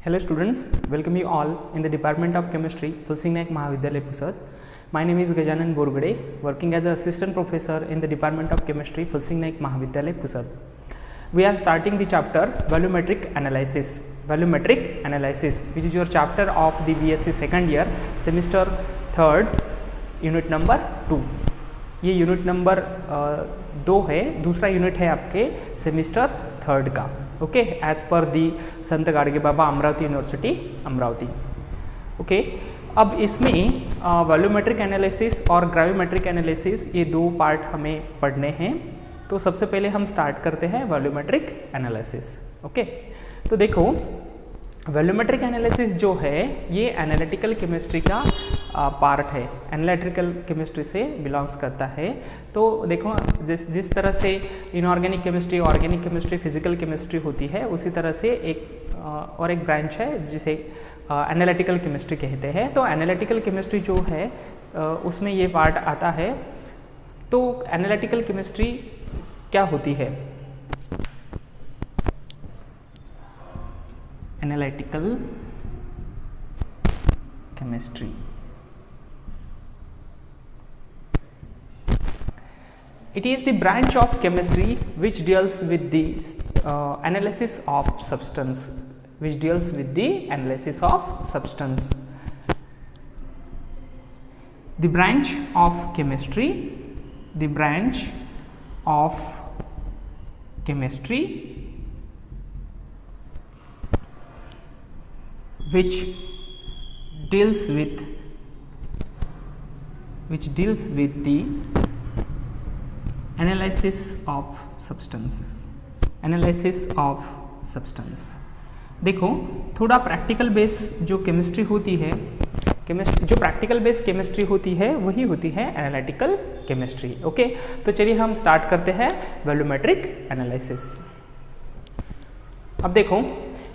Hello students, welcome you all in the Department of Chemistry, Fulsing Naik Mahavidyalaya Pusat. My name is Gajanan Borgade, working as an assistant professor in the Department of Chemistry, Fulsing Naik Mahavidyalaya Pusat. We are starting the chapter Volumetric Analysis. Volumetric Analysis, which is your chapter of the BSc second year, semester 3rd, unit number 2. ये unit number 2 है, दूसरा unit है आपके semester 3rd का. Okay, as per दी संत Gadge Baba Amravati university Amravati. Okay, अब इसमें volumetric analysis और ग्राविमेट्रिक analysis ये दो पार्ट हमें पढ़ने हैं. तो सबसे पहले हम स्टार्ट करते हैं वॉल्यूमेट्रिक एनालिसिस. ओके, तो देखो वॉल्यूमेट्रिक एनालिसिस जो है ये एनालिटिकल केमिस्ट्री का पार्ट है, एनालिटिकल केमिस्ट्री से बिलोंग्स करता है. तो देखो जिस तरह से inorganic chemistry, organic chemistry, physical chemistry होती है, उसी तरह से एक ब्रांच है जिसे एनालिटिकल केमिस्ट्री कहते हैं. तो एनालिटिकल केमिस्ट्री जो है उसमें ये पार्ट आता है. तो एनालिटिकल केमिस्ट्री क्या होती है? Analytical chemistry. It is the branch of chemistry which deals with the analysis of substance. Which deals with the analysis of substance. The branch of chemistry. The branch of chemistry which deals with the analysis of substances. Analysis of substance. देखो थोड़ा practical base जो chemistry होती है, जो practical base chemistry होती है वही होती है एनालिटिकल केमिस्ट्री. ओके, तो चलिए हम स्टार्ट करते हैं वॉल्यूमेट्रिक एनालिसिस. अब देखो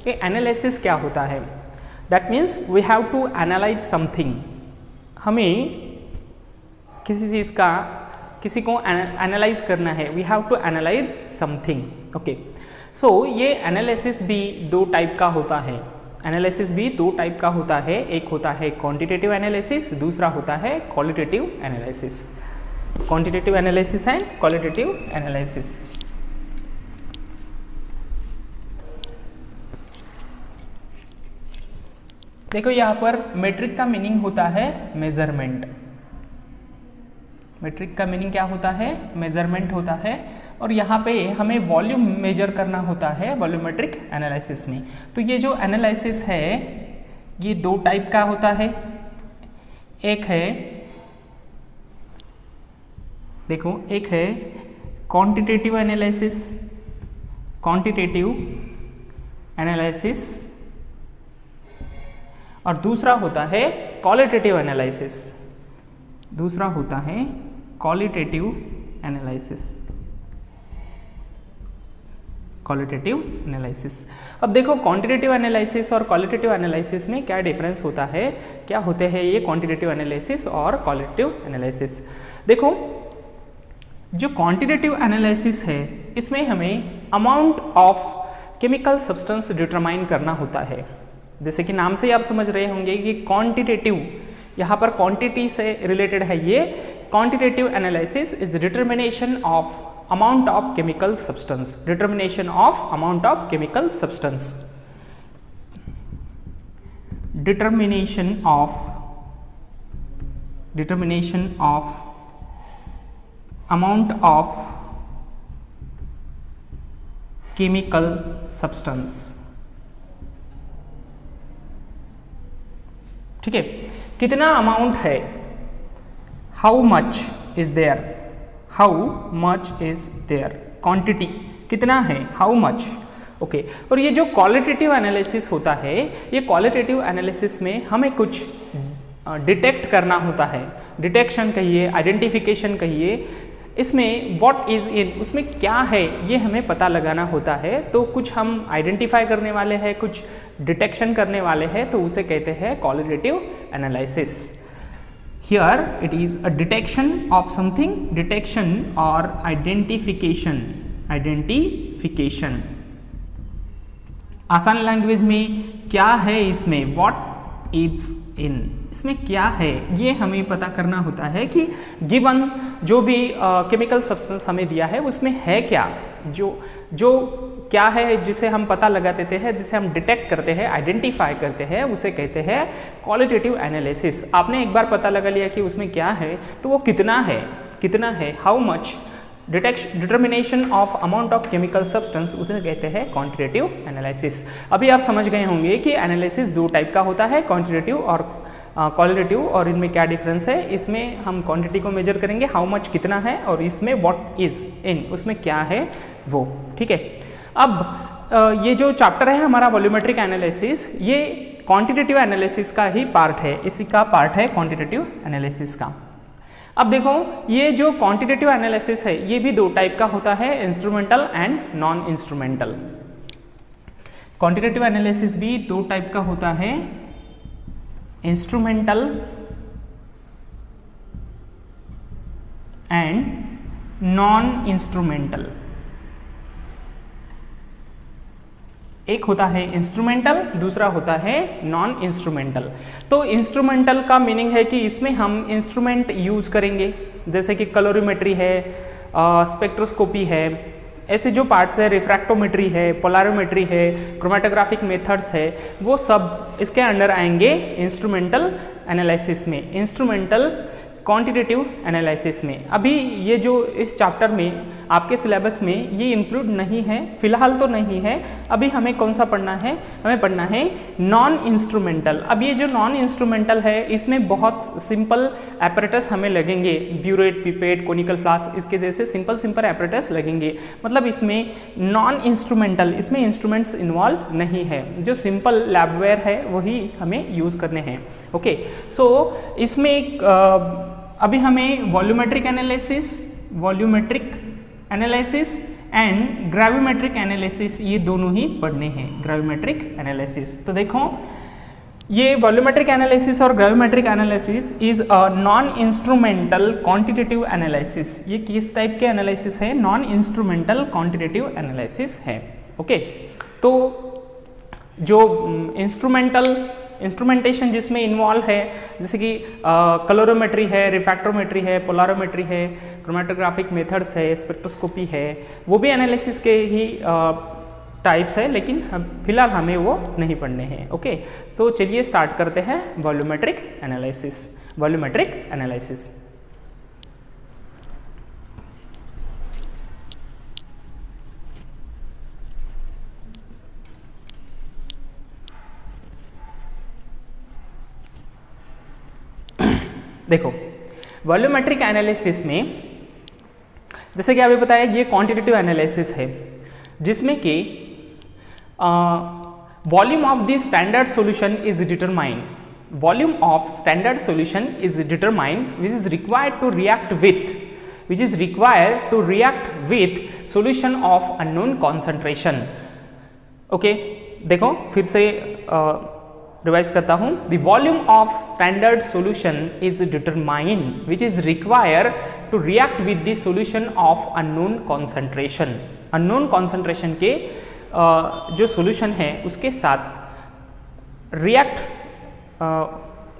ये एनालिसिस क्या होता है. That means we have to analyze something. हमें किसी को एनालाइज करना है. We have to analyze something. Okay. So ये एनालिसिस भी दो टाइप का होता है. एनालिसिस भी दो टाइप का होता है. एक होता है क्वांटिटेटिव एनालिसिस, दूसरा होता है qualitative analysis. Quantitative analysis and qualitative analysis. देखो यहाँ पर मेट्रिक का मीनिंग होता है मेजरमेंट. मेट्रिक का मीनिंग क्या होता है? मेजरमेंट होता है. और यहाँ पे हमें वॉल्यूम मेजर करना होता है वॉल्यूमेट्रिक एनालिसिस में. तो ये जो एनालिसिस है ये दो टाइप का होता है. एक है, देखो एक है क्वांटिटेटिव एनालिसिस. क्वांटिटेटिव एनालिसिस और दूसरा होता है क्वालिटेटिव एनालिसिस. दूसरा होता है क्वालिटेटिव एनालिसिस. Qualitative analysis. अब देखो क्वांटिटेटिव एनालिसिस और क्वालिटेटिव एनालिसिस में क्या डिफरेंस होता है, क्या होते हैं ये क्वांटिटेटिव एनालिसिस और क्वालिटेटिव एनालिसिस. देखो जो क्वांटिटेटिव एनालिसिस है इसमें हमें amount of chemical substance determine करना होता है. जैसे कि नाम से ही आप समझ रहे होंगे कि क्वांटिटेटिव यहाँ पर क्वांटिटी से रिलेटेड है. ये quantitative analysis is determination of amount of chemical substance. Determination of amount of chemical substance. Determination of amount of chemical substance. ठीक है, कितना अमाउंट है, how much is there. How much is there, quantity कितना है, how much. Okay, और ये जो qualitative analysis होता है, ये क्वालिटेटिव एनालिसिस में हमें कुछ डिटेक्ट करना होता है. डिटेक्शन कहिए, आइडेंटिफिकेशन कहिए. इसमें व्हाट इज इन, उसमें क्या है ये हमें पता लगाना होता है. तो कुछ हम आइडेंटिफाई करने वाले हैं, कुछ डिटेक्शन करने वाले हैं, तो उसे कहते हैं qualitative analysis. Here it is a detection of something, detection और आइडेंटिफिकेशन आसान लैंग्वेज में क्या है इसमें, व्हाट इज इन, इसमें क्या है ये हमें पता करना होता है कि गिवन जो भी केमिकल सब्सटेंस हमें दिया है उसमें है क्या, जो क्या है जिसे हम पता लगा देते हैं, जिसे हम डिटेक्ट करते हैं, आइडेंटिफाई करते हैं, उसे कहते हैं क्वालिटेटिव एनालिसिस। आपने एक बार पता लगा लिया कि उसमें क्या है तो वो कितना है, how much, determination of amount of chemical substance, उसे कहते हैं क्वांटिटेटिव एनालिसिस। अभी आप समझ गए होंगे कि एनालिसिस दो टाइप का होता है, क्वांटिटेटिव और क्वालिटेटिव, और इनमें क्या डिफरेंस है। इसमें हम क्वांटिटी को मेजर करेंगे, हाउ मच कितना है, और इसमें व्हाट इज इन, उसमें क्या है वो, ठीक है। अब ये जो चैप्टर है हमारा वॉल्यूमेट्रिक एनालिसिस, ये क्वांटिटेटिव एनालिसिस का ही पार्ट है, इसी का पार्ट है क्वांटिटेटिव एनालिसिस का। अब देखो ये जो क्वांटिटेटिव एनालिसिस है ये भी दो टाइप का होता है, instrumental and non instrumental. Quantitative analysis भी दो टाइप का होता है, इंस्ट्रूमेंटल एंड नॉन इंस्ट्रूमेंटल। एक होता है इंस्ट्रूमेंटल, दूसरा होता है नॉन इंस्ट्रूमेंटल। तो इंस्ट्रूमेंटल का मीनिंग है कि इसमें हम इंस्ट्रूमेंट यूज करेंगे, जैसे कि कैलोरीमेट्री है, स्पेक्ट्रोस्कोपी है, ऐसे जो पार्ट्स है, रिफ्रैक्टोमेट्री है, पोलैरोमेट्री है, क्रोमेटोग्राफिक मेथड्स है, वो सब इसके अंडर आएंगे इंस्ट्रूमेंटल एनालिसिस में, इंस्ट्रूमेंटल क्वांटिटेटिव एनालिसिस में। अभी ये जो इस चैप्टर में आपके सिलेबस में ये इंक्लूड नहीं है, फिलहाल तो नहीं है। अभी हमें कौन सा पढ़ना है, हमें पढ़ना है नॉन इंस्ट्रूमेंटल। अब ये जो नॉन इंस्ट्रूमेंटल है इसमें बहुत सिंपल एपरेटस हमें लगेंगे, ब्यूरेट, पिपेट, कोनिकल फ्लास्क, इसके जैसे सिंपल एपरेटस लगेंगे। मतलब इसमें नॉन इंस्ट्रूमेंटल, इसमें इंस्ट्रूमेंट्स इन्वॉल्व नहीं है, जो सिंपल लैबवेयर है वही हमें यूज करने हैं। ओके, सो इसमें अभी हमें volumetric analysis and gravimetric analysis, ये दोनों ही पढ़ने हैं, ग्रेविमेट्रिक एनालिसिस। तो देखो ये वॉल्यूमेट्रिक एनालिसिस और gravimetric analysis is a non instrumental quantitative analysis. ये किस टाइप के एनालिसिस है, नॉन इंस्ट्रूमेंटल क्वांटिटेटिव एनालिसिस है। ओके, तो जो इंस्ट्रूमेंटेशन जिसमें इन्वॉल्व है, जैसे कि कैलोरीमेट्री है, रिफ्रैक्टोमेट्री है, पोलैरोमेट्री है, क्रोमेटोग्राफिक मेथड्स है, स्पेक्ट्रोस्कोपी है, वो भी एनालिसिस के ही टाइप्स है, लेकिन फिलहाल हमें वो नहीं पढ़ने हैं। ओके, तो चलिए स्टार्ट करते हैं वॉल्यूमेट्रिक एनालिसिस। देखो वॉल्यूमेट्रिक एनालिसिस में जैसे कि अभी बताया ये क्वांटिटेटिव एनालिसिस है, जिसमें कि volume of the standard solution is determined, volume of standard solution is determined which is required to react with solution of unknown concentration. Okay, देखो फिर से रिवाइज करता हूं, the volume of standard solution is determined which is required to react with the solution of unknown concentration. Unknown concentration के जो solution है उसके साथ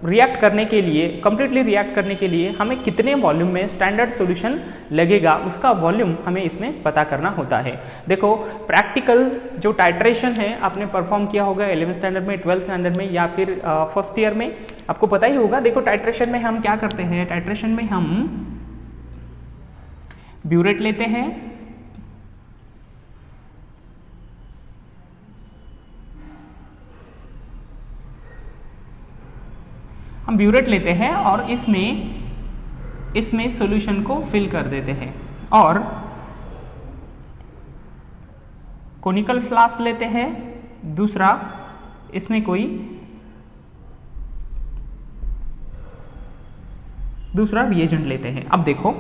रिएक्ट करने के लिए, कंप्लीटली रिएक्ट करने के लिए हमें कितने वॉल्यूम में स्टैंडर्ड सॉल्यूशन लगेगा, उसका वॉल्यूम हमें इसमें पता करना होता है। देखो प्रैक्टिकल जो टाइट्रेशन है आपने परफॉर्म किया होगा 11th स्टैंडर्ड में, 12th स्टैंडर्ड में या फिर फर्स्ट ईयर में, आपको पता ही होगा। देखो टाइट्रेशन में हम क्या करते हैं, टाइट्रेशन में हम ब्यूरेट लेते हैं, हम ब्यूरेट लेते हैं और इसमें सॉल्यूशन को फिल कर देते हैं, और कोनिकल फ्लास्क लेते हैं, दूसरा इसमें कोई दूसरा रिएजेंट लेते हैं। अब देखो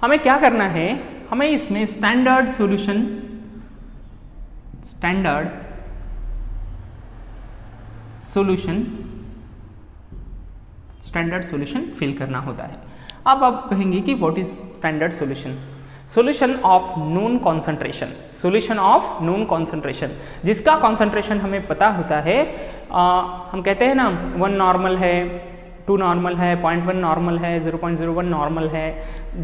हमें क्या करना है, हमें इसमें स्टैंडर्ड सॉल्यूशन फिल करना होता है। अब आप कहेंगे कि what is standard solution. Solution of known concentration, solution of known concentration, जिसका कॉन्सेंट्रेशन हमें पता होता है। हम कहते हैं ना 1 नॉर्मल है, 2 नॉर्मल है, 0.1 नॉर्मल है, 0.01 नॉर्मल है।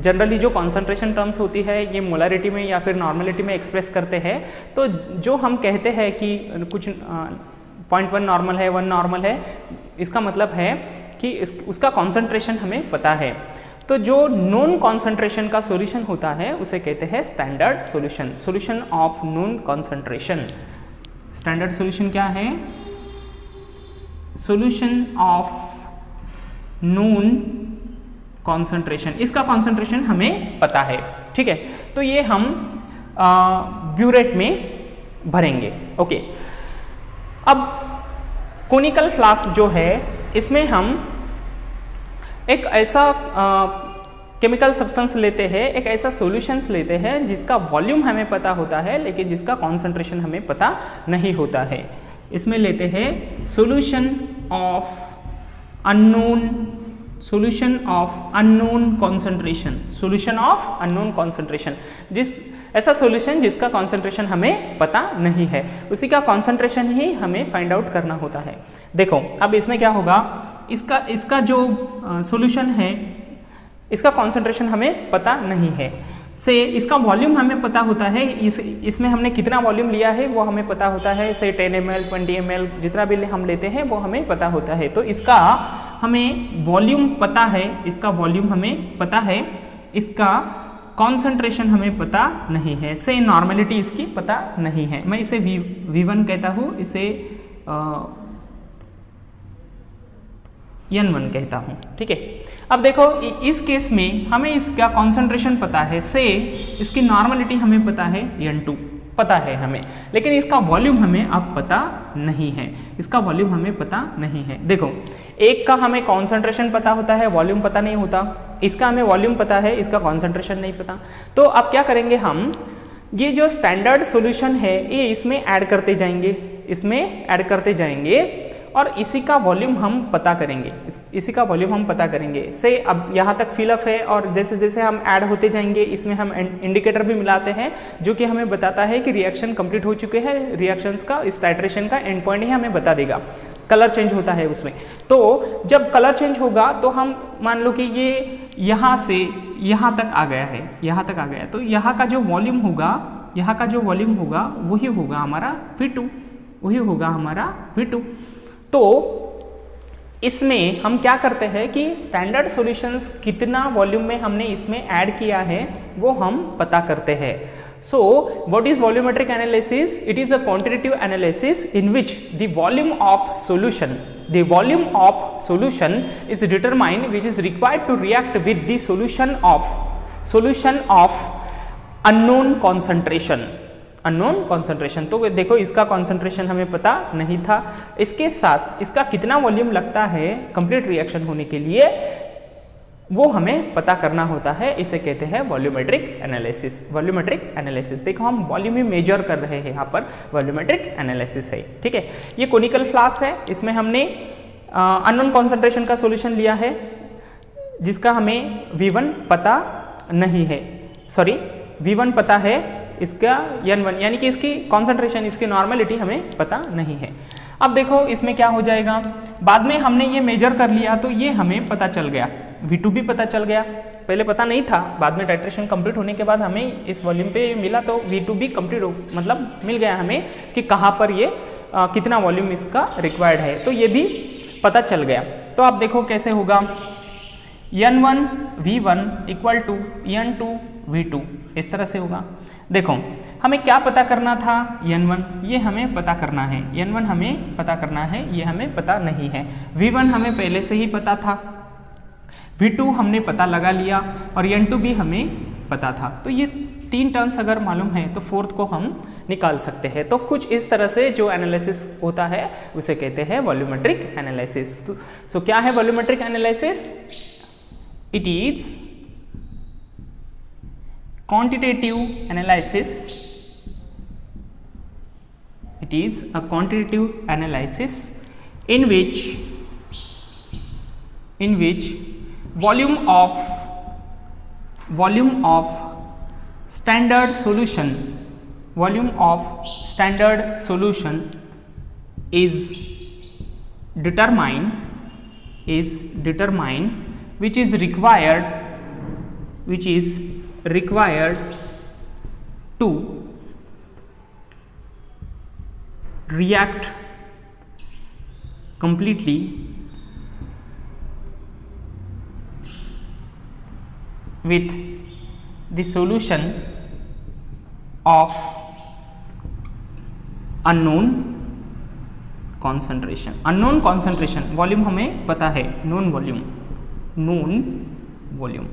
जनरली जो कॉन्सेंट्रेशन टर्म्स होती है ये मोलरिटी में या फिर नॉर्मलिटी में एक्सप्रेस करते हैं। तो जो हम कहते हैं कि कुछ 0.1 नॉर्मल है, 1 नॉर्मल है, इसका मतलब है कि उसका कॉन्सेंट्रेशन हमें पता है। तो जो नॉन कॉन्सेंट्रेशन का सॉल्यूशन होता है उसे कहते हैं standard solution, solution of non concentration. Standard solution क्या है? सॉल्यूशन ऑफ नॉन कॉन्सेंट्रेशन, इसका कॉन्सेंट्रेशन हमें पता है, ठीक है। तो ये हम ब्यूरेट में भरेंगे, ओके। अब कोनिकल फ्लास्क जो है इसमें हम एक ऐसा केमिकल सब्सटेंस लेते हैं, एक ऐसा सॉल्यूशंस लेते हैं जिसका वॉल्यूम हमें पता होता है लेकिन जिसका कॉन्सेंट्रेशन हमें पता नहीं होता है। इसमें लेते हैं solution of unknown, solution of unknown concentration, solution of unknown concentration, जिस ऐसा सॉल्यूशन जिसका कॉन्सेंट्रेशन हमें पता नहीं है, उसी का कॉन्सेंट्रेशन ही हमें फाइंड आउट करना होता है। देखो अब इसमें क्या होगा, इसका जो सॉल्यूशन है इसका कॉन्सेंट्रेशन हमें पता नहीं है, से इसका वॉल्यूम हमें पता होता है, इसमें हमने कितना वॉल्यूम लिया है वो हमें पता होता है, से 10 ml 20 ml जितना भी हम लेते हैं वो हमें पता होता है। तो इसका हमें वॉल्यूम पता है, इसका वॉल्यूम हमें पता है, इसका कॉन्सेंट्रेशन हमें पता नहीं है, से नॉर्मेलिटी इसकी पता नहीं है। मैं इसे V1 कहता हूँ, इसे N1 कहता हूँ, ठीक है। अब देखो इस केस में हमें इसका कॉन्सेंट्रेशन पता है, से इसकी नॉर्मेलिटी हमें पता है, N2 पता है हमें, लेकिन इसका वॉल्यूम हमें अब पता नहीं है, इसका वॉल्यूम हमें पता नहीं है। देखो एक का हमें कॉन्सेंट्रेशन पता होता है, वॉल्यूम पता नहीं होता, इसका हमें वॉल्यूम पता है, इसका कॉन्सेंट्रेशन नहीं पता। तो अब क्या करेंगे हम, ये जो स्टैंडर्ड सॉल्यूशन है ये इसमें ऐड करते जाएंगे, इसमें ऐड करते जाएंगे और इसी का वॉल्यूम हम पता करेंगे, इसी का वॉल्यूम हम पता करेंगे। से अब यहाँ तक फिलअप है और जैसे जैसे हम ऐड होते जाएंगे इसमें हम इंडिकेटर भी मिलाते हैं जो कि हमें बताता है कि रिएक्शन कंप्लीट हो चुके हैं, रिएक्शंस का इस टाइट्रेशन का एंड पॉइंट ही हमें बता देगा। कलर चेंज होता है उसमें, तो जब कलर चेंज होगा तो हम मान लो कि ये यहाँ से यहाँ तक आ गया है, यहाँ तक आ गया, तो यहाँ का जो वॉल्यूम होगा, यहाँ का जो वॉल्यूम होगा वही होगा हमारा V2, वही होगा हमारा V2। तो इसमें हम क्या करते हैं कि स्टैंडर्ड सॉल्यूशंस कितना वॉल्यूम में हमने इसमें ऐड किया है वो हम पता करते हैं। So what is volumetric analysis? It is a quantitative analysis in which the volume of solution, the volume of solution is determined which is required to react with the solution of unknown concentration, unknown concentration. तो देखो इसका concentration हमें पता नहीं था, इसके साथ इसका कितना वॉल्यूम लगता है कंप्लीट रिएक्शन होने के लिए वो हमें पता करना होता है, इसे कहते हैं वॉल्यूमेट्रिक एनालिसिस। वॉल्यूमेट्रिक एनालिसिस, देखो हम वॉल्यूम ही मेजर कर रहे हैं, यहाँ पर वॉल्यूमेट्रिक एनालिसिस है, ठीक है। ये कोनिकल फ्लास्क है, इसमें हमने अननोन कॉन्सेंट्रेशन का सॉल्यूशन लिया है जिसका हमें V1 पता नहीं है, सॉरी V1 पता है, इसका N1 यानी कि इसकी कॉन्सेंट्रेशन, इसकी नॉर्मेलिटी हमें पता नहीं है। अब देखो इसमें क्या हो जाएगा, बाद में हमने ये मेजर कर लिया तो ये हमें पता चल गया, V2 भी पता चल गया, पहले पता नहीं था, बाद में टाइट्रेशन कंप्लीट होने के बाद हमें इस वॉल्यूम पे मिला तो V2 भी कंप्लीट हो, मतलब मिल गया हमें कि कहाँ पर ये कितना वॉल्यूम इसका रिक्वायर्ड है, तो ये भी पता चल गया। तो आप देखो कैसे होगा, N1 V1 equal to N2 V2, इस तरह से होगा। देखो हमें क्या पता करना था, N1 ये हमें पता करना है, N1 हमें पता करना है, ये हमें पता नहीं है। V1 हमें पहले से ही पता था, V2 हमने पता लगा लिया और N2 भी हमें पता था। तो ये 3 टर्म्स अगर मालूम है तो फोर्थ को हम निकाल सकते हैं। तो कुछ इस तरह से जो एनालिसिस होता है उसे कहते हैं वॉल्यूमेट्रिक एनालिसिस। सो क्या है volumetric analysis? It is quantitative analysis, it is a quantitative analysis in which volume of standard solution, volume of standard solution is determined, which is required to react completely with the solution of unknown concentration. unknown concentration volume हमें पता है, known volume,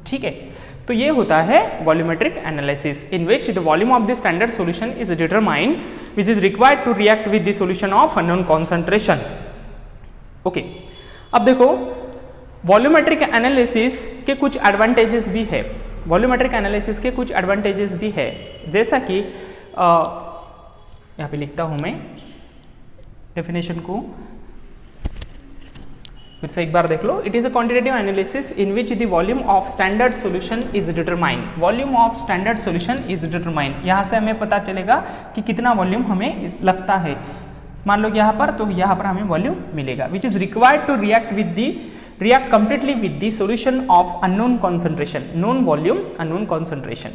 ठीक है। तो ये होता है volumetric analysis in which the volume of the standard solution is determined which is required to react with the solution of unknown concentration. Okay, अब देखो वॉल्यूमेट्रिक एनालिसिस के कुछ एडवांटेजेस भी है, जैसा कि यहाँ पे लिखता हूं मैं डेफिनेशन को, फिर से एक बार देख लो। It is a quantitative analysis in which the volume of standard solution is determined. यहाँ से हमें पता चलेगा कि कितना वॉल्यूम हमें लगता है। मान लो यहाँ पर, तो यहाँ पर हमें वॉल्यूम मिलेगा which is required to react completely with the solution of unknown concentration, known volume, unknown concentration.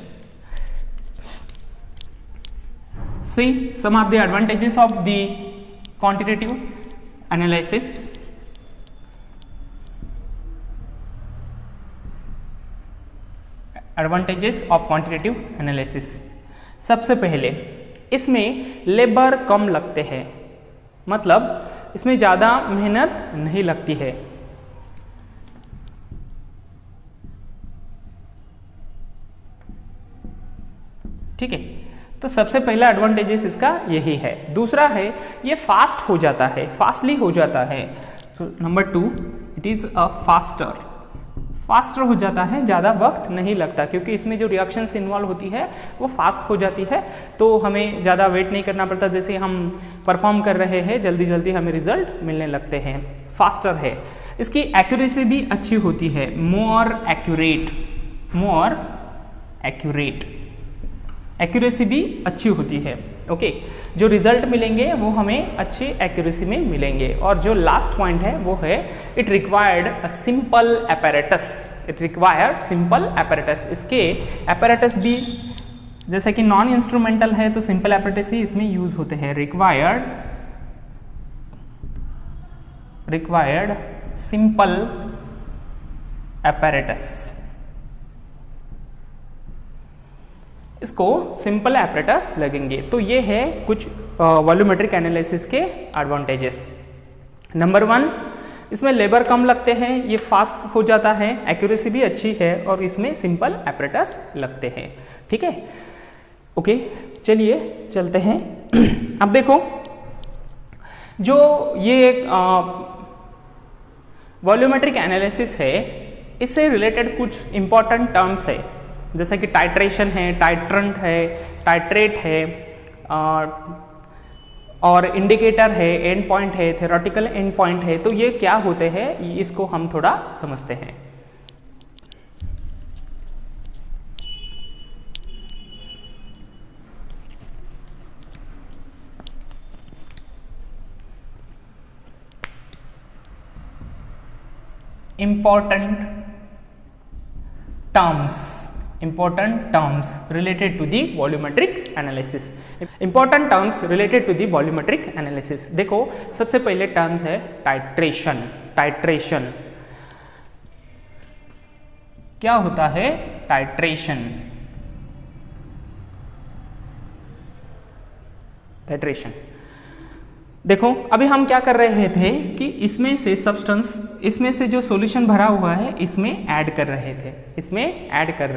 See some of the advantages of the quantitative analysis. Advantages of quantitative analysis. सबसे पहले इसमें लेबर कम लगते हैं, मतलब इसमें ज़्यादा मेहनत नहीं लगती है। ठीक है, तो सबसे पहला एडवांटेजेस इसका यही है। दूसरा है ये फास्ट हो जाता है, फास्टली हो जाता है। So number 2, it is a faster हो जाता है, ज़्यादा वक्त नहीं लगता, क्योंकि इसमें जो रिएक्शंस इन्वॉल्व होती है वो फास्ट हो जाती है, तो हमें ज़्यादा वेट नहीं करना पड़ता। जैसे हम परफॉर्म कर रहे हैं, जल्दी जल्दी हमें रिजल्ट मिलने लगते हैं, फास्टर है। इसकी एक्यूरेसी भी अच्छी होती है, मोर एक्यूरेट, एक्यूरेसी भी अच्छी होती है। ओके, जो रिजल्ट मिलेंगे वो हमें अच्छी एक्यूरेसी में मिलेंगे। और जो लास्ट पॉइंट है वो है it required a simple apparatus. इसके एपैरेटस भी जैसे कि नॉन इंस्ट्रूमेंटल है, तो सिंपल एपैरेटस ही इसमें यूज होते हैं। रिक्वायर्ड सिंपल एपैरेटस, इसको सिंपल एपैरेटस लगेंगे। तो ये है कुछ वॉल्यूमेट्रिक एनालिसिस के एडवांटेजेस। नंबर 1, इसमें लेबर कम लगते हैं, ये फास्ट हो जाता है, एक्यूरेसी भी अच्छी है, और इसमें सिंपल एपैरेटस लगते हैं। ठीक है, ओके, चलिए चलते हैं। अब देखो, जो ये वॉल्यूमेट्रिक एनालिसिस है, इससे रिलेटेड कुछ इंपॉर्टेंट टर्म्स है, जैसे कि टाइट्रेशन है, टाइट्रेंट है, टाइट्रेट है, और इंडिकेटर है, एंड पॉइंट है, थ्योरेटिकल एंड पॉइंट है। तो ये क्या होते हैं, इसको हम थोड़ा समझते हैं। important terms related to the volumetric analysis. Important terms related to the volumetric analysis. देखो, सबसे पहले टर्म्स है टाइट्रेशन। क्या होता है टाइट्रेशन? देखो, अभी हम क्या कर रहे थे कि इसमें से सब्सटेंस, इसमें से जो सॉल्यूशन भरा हुआ है, इसमें ऐड कर रहे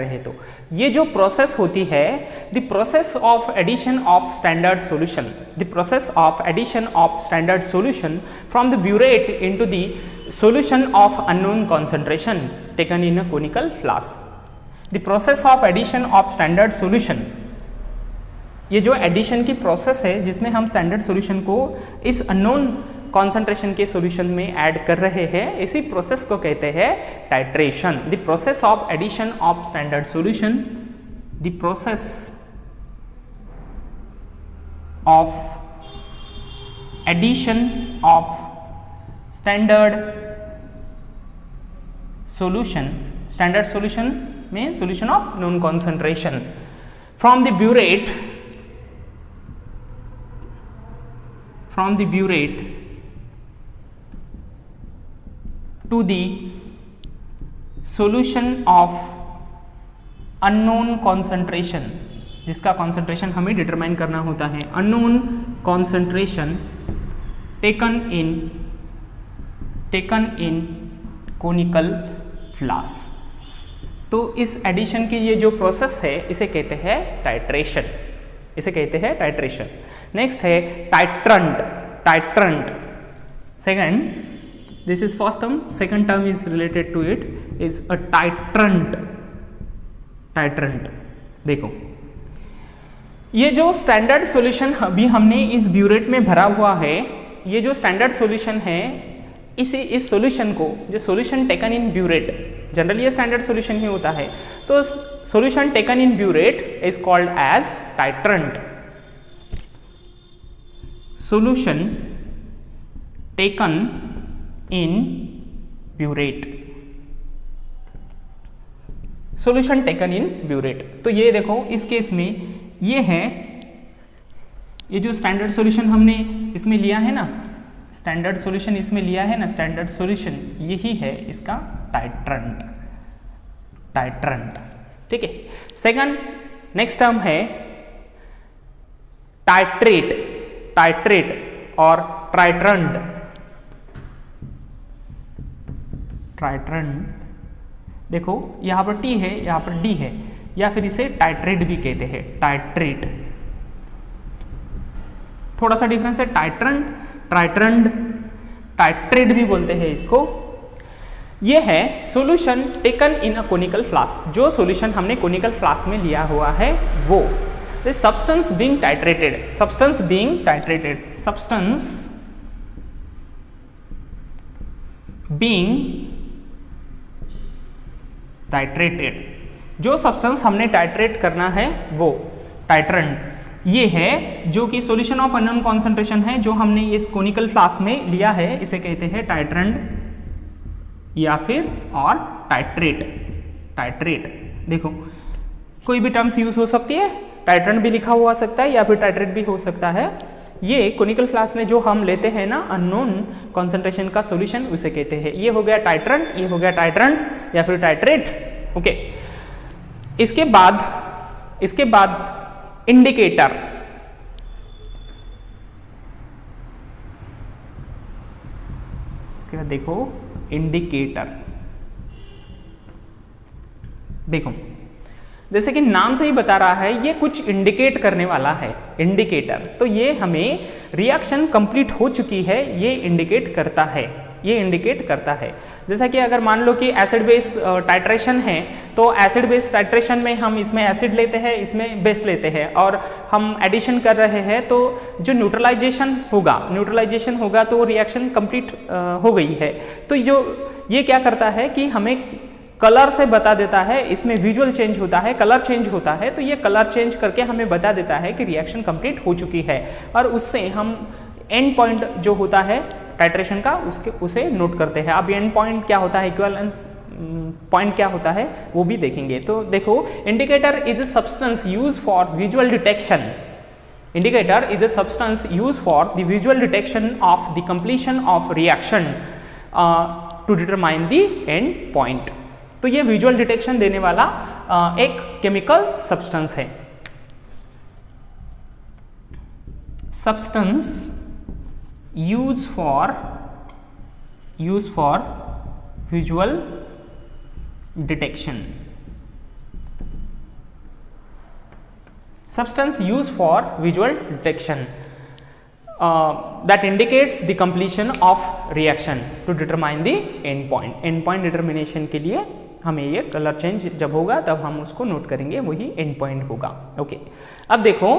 थे। तो ये जो प्रोसेस होती है, the process of addition of standard solution from the burette into the solution of unknown concentration taken in a conical flask. The process of addition of standard solution, ये जो एडिशन की प्रोसेस है जिसमें हम standard solution को इस unknown concentration के solution में ऐड कर रहे हैं, इसी प्रोसेस को कहते हैं titration. The process of addition of standard solution, the process of addition of standard solution, standard solution में solution of non concentration from the burette to the solution of unknown concentration, जिसका concentration हमें determine करना होता है, unknown concentration taken in conical flask। तो इस addition की ये जो प्रोसेस है इसे कहते हैं टाइट्रेशन, इसे कहते हैं टाइट्रेशन। नेक्स्ट है titrant, titrant second, this is first term, second term is related to it is a titrant. Titrant देखो, ये जो स्टैंडर्ड सॉल्यूशन अभी हमने इस ब्यूरेट में भरा हुआ है, ये जो स्टैंडर्ड सॉल्यूशन है, इस सॉल्यूशन को, जो solution taken in burette, generally ये स्टैंडर्ड सॉल्यूशन ही होता है, तो solution taken in burette is called as titrant. Solution taken in burette, solution taken in burette. तो ये देखो, इस केस में ये है, ये जो स्टैंडर्ड सॉल्यूशन हमने इसमें लिया है ना, स्टैंडर्ड सॉल्यूशन इसमें लिया है ना, स्टैंडर्ड सॉल्यूशन यही है इसका टाइट्रंट, टाइट्रंट। ठीक है। सेकंड, नेक्स्ट टर्म है टाइट्रेट, टाइट्रेट और ट्राइट्रंट, ट्राइट्रंट। देखो यहां पर टी है, यहां पर डी है, या फिर इसे टाइट्रेट भी कहते हैं, टाइट्रेट। थोड़ा सा डिफरेंस है, टाइट्रंट, ट्राइट्रंट, टाइट्रेट भी बोलते हैं इसको। ये है solution taken in a conical flask, जो सॉल्यूशन हमने कोनिकल फ्लास्क में लिया हुआ है वो। The substance being titrated, substance being titrated, substance being titrated, जो सब्सटेंस हमने टाइट्रेट करना है वो टाइट्रंट। ये है जो कि सॉल्यूशन ऑफ अननोन कॉन्सेंट्रेशन है, जो हमने इस कोनिकल फ्लास्क में लिया है, इसे कहते हैं टाइट्रंट या फिर और टाइट्रेट, टाइट्रेट। देखो कोई भी टर्म्स यूज हो सकती है, टाइट्रंट भी लिखा हुआ सकता है या फिर टाइट्रेट भी हो सकता है। ये कोनिकल फ्लास्क में जो हम लेते हैं ना अननोन कॉन्सेंट्रेशन का सॉल्यूशन, उसे कहते हैं। ये हो गया टाइट्रंट, ये हो गया टाइट्रंट या फिर टाइट्रेट। ओके, इसके बाद इंडिकेटर, इसके बाद देखो इंडिकेटर। देखो जैसे कि नाम से ही बता रहा है, ये कुछ इंडिकेट करने वाला है, इंडिकेटर। तो ये हमें रिएक्शन कंप्लीट हो चुकी है, ये इंडिकेट करता है, ये इंडिकेट करता है। जैसा कि अगर मान लो कि एसिड बेस टाइट्रेशन है, तो एसिड बेस टाइट्रेशन में हम इसमें एसिड लेते हैं, इसमें बेस लेते हैं, और हम एडिशन कर रहे हैं, तो जो न्यूट्रलाइजेशन होगा तो रिएक्शन कंप्लीट हो गई है। तो जो ये क्या करता है कि हमें कलर से बता देता है, इसमें विजुअल चेंज होता है, कलर चेंज होता है, तो ये कलर चेंज करके हमें बता देता है कि रिएक्शन कंप्लीट हो चुकी है, और उससे हम एंड पॉइंट जो होता है टाइट्रेशन का उसे नोट करते हैं। अब एंड पॉइंट क्या होता है, इक्विवेलेंस पॉइंट क्या होता है, वो भी देखेंगे। तो देखो, indicator is a substance use for visual detection, indicator is a substance use for the visual detection of the completion of reaction to determine the end point. तो ये विजुअल डिटेक्शन देने वाला एक केमिकल सब्सटेंस है। Substance use for visual detection, substance used for visual detection that indicates the completion of reaction to determine the end point. end point determination के लिए हमें ये कलर चेंज जब होगा तब हम उसको नोट करेंगे, वही एंड पॉइंट होगा। ओके, अब देखो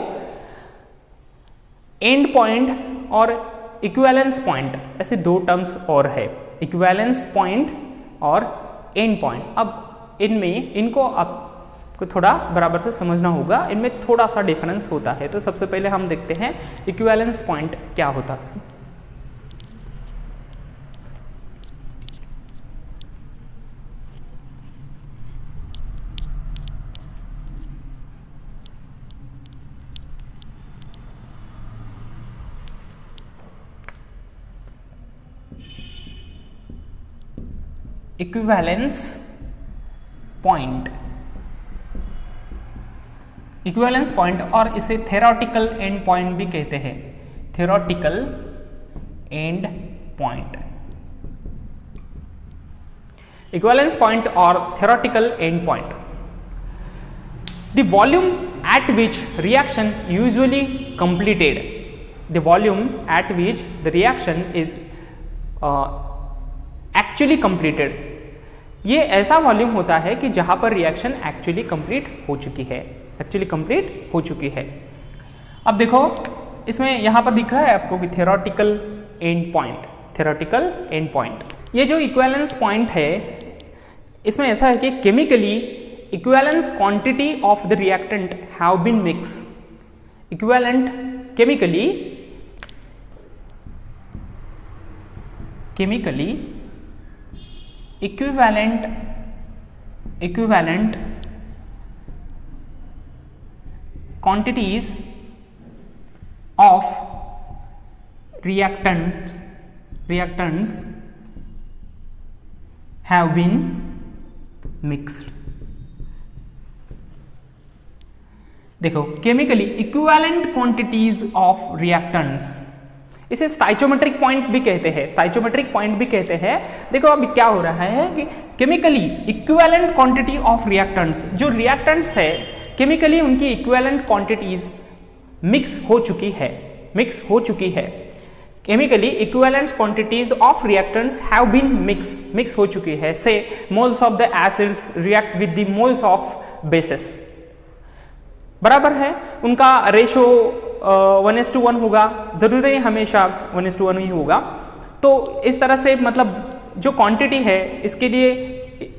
एंड पॉइंट और इक्विवेलेंस पॉइंट, ऐसे दो टर्म्स और है, इक्विवेलेंस पॉइंट और एंड पॉइंट। अब इनको आपको थोड़ा बराबर से समझना होगा, इनमें थोड़ा सा डिफरेंस होता है। तो सबसे पहले हम देखते हैं इक्विवेलेंस पॉइंट क्या होता है। इक्विवेलेंस पॉइंट, इक्विवेलेंस पॉइंट, और इसे थेरोटिकल एंड पॉइंट भी कहते हैं, theoretical end point. Equivalence point और theoretical end point, the volume at which reaction usually completed, the volume at which the reaction is actually completed, ये ऐसा volume होता है कि जहां पर रिएक्शन एक्चुअली कंप्लीट हो चुकी है, एक्चुअली कंप्लीट हो चुकी है। अब देखो इसमें यहां पर दिख रहा है आपको कि theoretical end point, theoretical end point. ये जो इक्विवेलेंस पॉइंट है इसमें ऐसा है कि chemically equivalence quantity of the reactant have been mix, equivalent chemically equivalent quantities of reactants have been mixed। देखो chemically equivalent quantities of reactants, इसे stoichiometric points भी कहते हैं, स्टाइचोमेट्रिक पॉइंट भी कहते हैं। देखो अभी क्या हो रहा है कि chemically equivalent quantity of reactants, जो रिएक्टेंट्स है केमिकली उनकी इक्विवेलेंट क्वांटिटीज मिक्स हो चुकी है, chemically equivalent quantities of reactants have been mix हो चुकी है। से moles of the acids react with the moles of bases, बराबर है, उनका रेशो 1:1 होगा, जरूरी नहीं हमेशा 1:1 ही होगा। तो इस तरह से मतलब जो क्वांटिटी है इसके लिए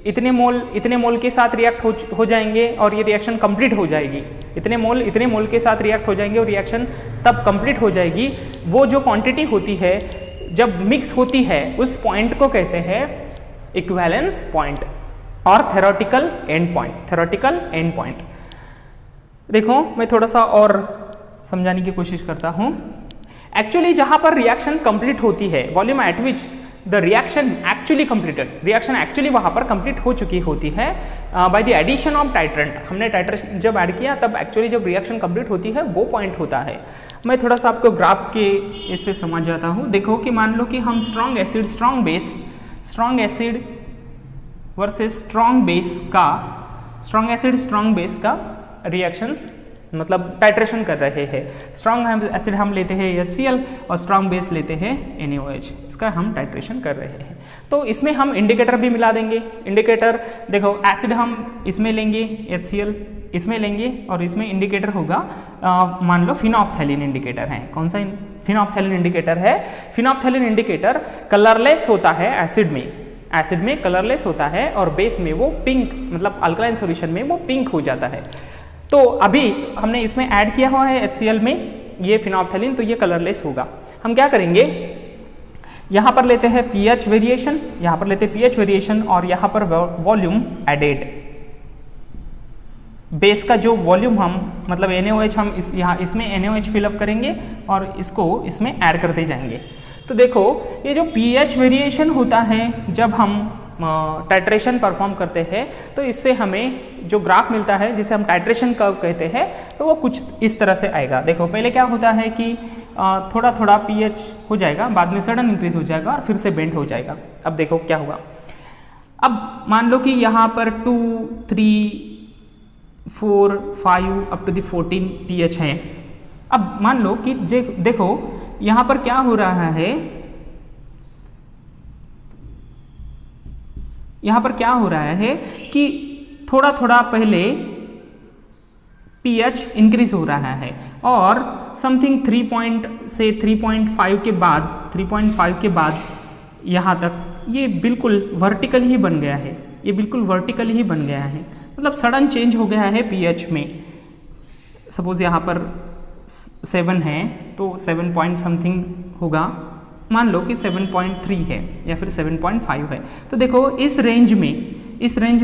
इतने मोल के साथ रिएक्ट हो जाएंगे और ये रिएक्शन कंप्लीट हो जाएगी, इतने मोल के साथ रिएक्ट हो जाएंगे और रिएक्शन तब कंप्लीट हो जाएगी। वो जो क्वांटिटी होती है जब मिक्स होती है उस पॉइंट को कहते हैं इक्विवेलेंस पॉइंट और थेरोटिकल एंड पॉइंट। देखो मैं थोड़ा सा और समझाने की कोशिश करता हूं। एक्चुअली जहां पर रिएक्शन कंप्लीट होती है, volume at which the reaction actually completed, reaction actually वहां पर कंप्लीट हो चुकी होती है by the addition of titrant. हमने टाइट्रेशन जब ऐड किया तब एक्चुअली जब रिएक्शन कंप्लीट होती है वो पॉइंट होता है। मैं थोड़ा सा आपको ग्राफ के इससे समझ जाता हूं। देखो कि मान लो कि हम strong acid versus strong base का रिएक्शंस मतलब टाइट्रेशन कर रहे हैं। स्ट्रॉन्ग एसिड हम लेते हैं HCl और स्ट्रॉन्ग बेस लेते हैं NaOH, इसका हम टाइट्रेशन कर रहे हैं। तो इसमें हम इंडिकेटर भी मिला देंगे। इंडिकेटर देखो एसिड हम इसमें लेंगे, HCl इसमें लेंगे और इसमें इंडिकेटर होगा मान लो फिनोप्थैलीन इंडिकेटर है। कौन सा फिनोप्थैलीन इंडिकेटर है? फिनोप्थैलीन इंडिकेटर कलरलेस होता है, एसिड में कलरलेस होता है और बेस में वो पिंक मतलब अल्कलाइन सॉल्यूशन में वो पिंक हो जाता है। तो अभी हमने इसमें ऐड किया हुआ है HCl में ये फिनोप्थैलीन, तो ये कलरलेस होगा। हम क्या करेंगे, यहां पर लेते हैं pH वेरिएशन, यहां पर लेते हैं pH वेरिएशन और यहां पर वॉल्यूम एडेड, बेस का जो वॉल्यूम हम मतलब NaOH हम इसमें NaOH फिलअप करेंगे और इसको इसमें ऐड करते जाएंगे। तो देखो ये जो pH वेरिएशन होता है जब हम टाइट्रेशन परफॉर्म करते हैं तो इससे हमें जो ग्राफ मिलता है जिसे हम टाइट्रेशन कर्व कहते हैं तो वो कुछ इस तरह से आएगा। देखो पहले क्या होता है कि थोड़ा थोड़ा pH हो जाएगा, बाद में सडन इंक्रीज हो जाएगा और फिर से बेंड हो जाएगा। अब देखो क्या होगा, अब मान लो कि यहाँ पर 2, 3, 4, 5 अप टू द 14 pH है। अब मान लो कि देखो यहाँ पर क्या हो रहा है, यहाँ पर क्या हो रहा है कि थोड़ा थोड़ा पहले pH इंक्रीज हो रहा है और समथिंग 3.5 के बाद यहाँ तक ये बिल्कुल वर्टिकल ही बन गया है, ये बिल्कुल वर्टिकल ही बन गया है, मतलब सडन चेंज हो गया है pH में। सपोज यहाँ पर 7 है तो 7 पॉइंट समथिंग होगा, मान लो कि 7.3 है या फिर 7.5 है। तो देखो इस रेंज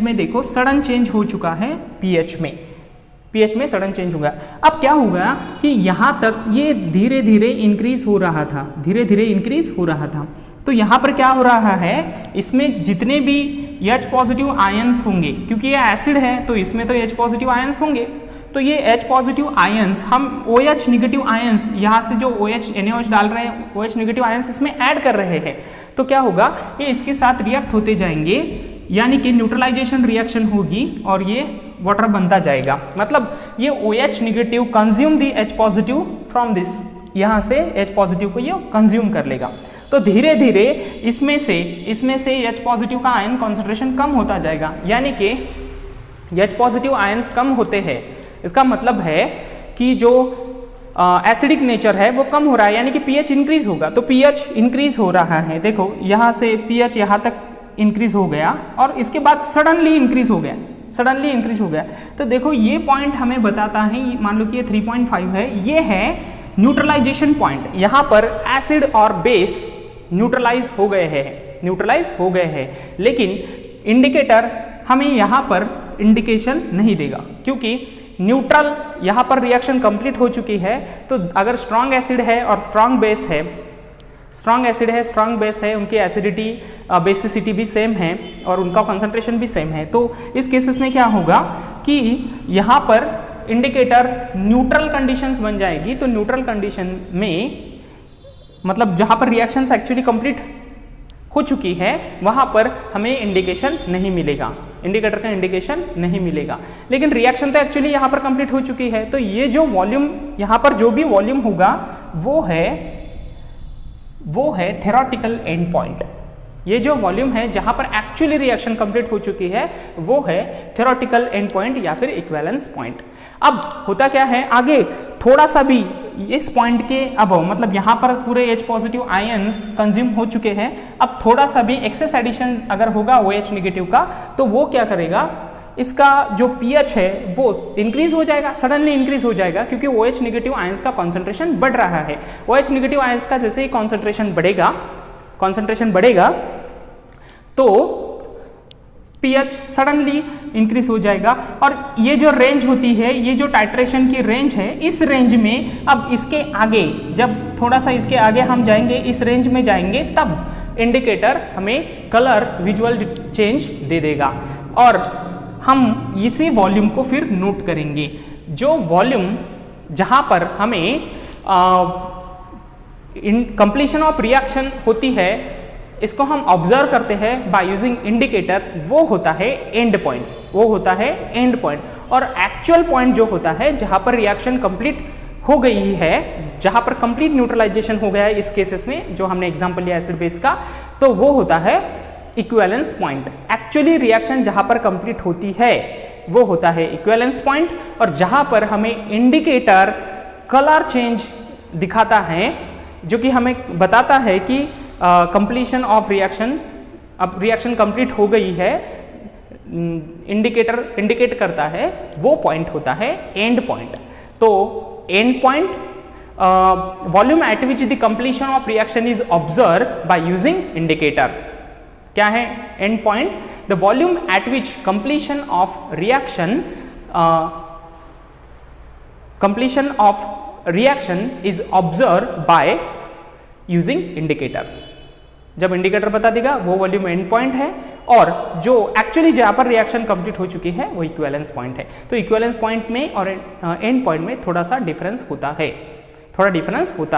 में देखो सडन चेंज हो चुका है pH में सडन चेंज होगा। अब क्या होगा कि यहाँ तक ये धीरे धीरे इंक्रीज हो रहा था, तो यहाँ पर क्या हो रहा है, इसमें जितने भी H पॉजिटिव आयंस होंगे, क्योंकि ये एसिड है तो इसमें तो H पॉजिटिव आयंस होंगे, तो ये H पॉजिटिव आयंस हम OH निगेटिव आयंस यहाँ से जो OH NaOH डाल रहे हैं, OH निगेटिव आयंस इसमें ऐड कर रहे हैं, तो क्या होगा, ये इसके साथ रिएक्ट होते जाएंगे, यानी कि न्यूट्रलाइजेशन रिएक्शन होगी और ये वाटर बनता जाएगा। मतलब ये OH negative consume the H positive from this, यहाँ से H पॉजिटिव को ये कंज्यूम कर लेगा। तो धीरे धीरे इसमें से H पॉजिटिव का आयन कॉन्सेंट्रेशन कम होता जाएगा, यानी कि H पॉजिटिव आयंस कम होते हैं, इसका मतलब है कि जो एसिडिक नेचर है वो कम हो रहा है, यानी कि pH इंक्रीज होगा। तो pH इंक्रीज हो रहा है, देखो यहाँ से pH यहाँ तक इंक्रीज हो गया और इसके बाद सडनली इंक्रीज हो गया। तो देखो ये पॉइंट हमें बताता है, मान लो कि ये 3.5 है, ये है न्यूट्रलाइजेशन पॉइंट। यहाँ पर एसिड और बेस न्यूट्रलाइज हो गए हैं, लेकिन इंडिकेटर हमें यहाँ पर इंडिकेशन नहीं देगा, क्योंकि न्यूट्रल यहाँ पर रिएक्शन कंप्लीट हो चुकी है। तो अगर स्ट्रॉन्ग एसिड है और स्ट्रॉन्ग बेस है, उनकी एसिडिटी बेसिसिटी भी सेम है और उनका कंसंट्रेशन भी सेम है, तो इस केसेस में क्या होगा कि यहाँ पर इंडिकेटर न्यूट्रल कंडीशंस बन जाएगी। तो न्यूट्रल कंडीशन में मतलब जहाँ पर रिएक्शंस एक्चुअली कंप्लीट हो चुकी है वहाँ पर हमें इंडिकेशन नहीं मिलेगा, इंडिकेटर का इंडिकेशन नहीं मिलेगा। लेकिन रिएक्शन तो एक्चुअली यहाँ पर कंप्लीट हो चुकी है, तो ये जो वॉल्यूम यहाँ पर जो भी वॉल्यूम होगा वो है थेरोटिकल एंड पॉइंट। ये जो वॉल्यूम है जहां पर एक्चुअली रिएक्शन कंप्लीट हो चुकी है वो है थेरोटिकल एंड पॉइंट या फिर इक्विवेलेंस पॉइंट। अब होता क्या है, आगे थोड़ा सा भी इस पॉइंट के अबव, मतलब यहाँ पर पूरे H पॉजिटिव आयंस कंज्यूम हो चुके हैं, अब थोड़ा सा भी एक्सेस एडिशन अगर होगा OH निगेटिव का, तो वो क्या करेगा, इसका जो pH है वो इंक्रीज हो जाएगा, सडनली इंक्रीज हो जाएगा, क्योंकि OH निगेटिव आयंस का कॉन्सेंट्रेशन बढ़ रहा है। OH निगेटिव आयंस का जैसे ही कॉन्सेंट्रेशन बढ़ेगा तो pH सडनली इंक्रीज हो जाएगा। और ये जो रेंज होती है, ये जो टाइट्रेशन की रेंज है, इस रेंज में अब इसके आगे, जब थोड़ा सा इसके आगे हम जाएंगे, इस रेंज में जाएंगे, तब इंडिकेटर हमें कलर विजुअल चेंज दे देगा और हम इसी वॉल्यूम को फिर नोट करेंगे। जो वॉल्यूम जहां पर हमें कंप्लीशन ऑफ रिएक्शन होती है, इसको हम ऑब्जर्व करते हैं बाय यूजिंग इंडिकेटर, वो होता है एंड पॉइंट। और एक्चुअल पॉइंट जो होता है जहां पर रिएक्शन कंप्लीट हो गई है, जहां पर कंप्लीट न्यूट्रलाइजेशन हो गया है, इस केसेस में जो हमने एग्जांपल लिया एसिड बेस का, तो वो होता है इक्विवेलेंस पॉइंट। एक्चुअली रिएक्शन जहां पर कंप्लीट होती है वो होता है इक्विवेलेंस पॉइंट, और जहां पर हमें इंडिकेटर कलर चेंज दिखाता है, जो कि हमें बताता है कि कंप्लीशन ऑफ रिएक्शन, अब रिएक्शन कंप्लीट हो गई है, इंडिकेट करता है, वो पॉइंट होता है एंड पॉइंट। तो and point, volume at which the completion of reaction is observe by using indicator. क्या है and point? The volume at which completion of reaction is observe by using indicator. जब indicator बता देगा वो volume and point है, और जो actually जहां पर रिएक्शन कंप्लीट हो चुकी है वो इक्विवेलेंस पॉइंट है। तो इक्विवेलेंस पॉइंट में और एंड पॉइंट में थोड़ा सा डिफरेंस होता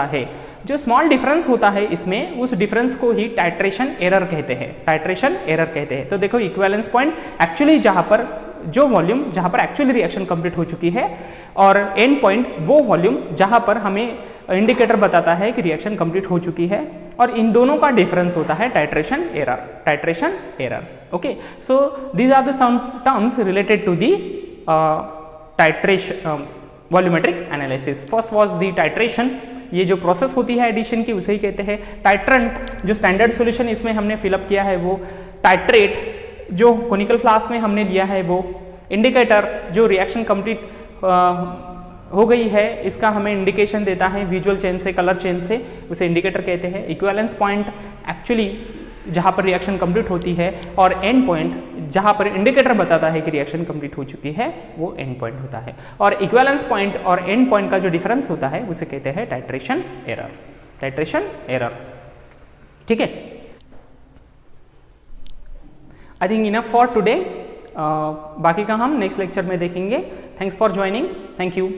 है, जो स्मॉल डिफरेंस होता है इसमें, उस डिफरेंस को ही टाइट्रेशन एरर कहते हैं। तो देखो इक्विवेलेंस पॉइंट एक्चुअली जहां पर जो वॉल्यूम जहां पर एक्चुअली रिएक्शन कंप्लीट हो चुकी है, और एंड पॉइंट वो वॉल्यूम जहां पर हमें इंडिकेटर बताता है कि रिएक्शन कंप्लीट हो चुकी है, और इन दोनों का डिफरेंस होता है titration error. Okay, so these are the some terms related to the titration volumetric analysis. First was the titration, ये जो प्रोसेस होती है एडिशन की उसे ही कहते हैं टाइट्रेंट। जो स्टैंडर्ड सॉल्यूशन इसमें हमने फिलअप किया है वो टाइट्रेट, जो कोनिकल फ्लास्क में हमने लिया है वो इंडिकेटर, जो रिएक्शन कंप्लीट हो गई है इसका हमें इंडिकेशन देता है विजुअल चेन से, कलर चेन से, उसे इंडिकेटर कहते हैं। इक्विवेलेंस पॉइंट एक्चुअली जहाँ पर रिएक्शन कंप्लीट होती है, और एंड पॉइंट जहाँ पर इंडिकेटर बताता है कि रिएक्शन कंप्लीट हो चुकी है वो एंड पॉइंट होता है। और इक्विवेलेंस पॉइंट और एंड पॉइंट का जो डिफरेंस होता है उसे कहते हैं टाइट्रेशन एरर। टाइट्रेशन एरर, ठीक है। I think enough for today, बाकी का हम नेक्स्ट लेक्चर में देखेंगे। Thanks for joining, thank you.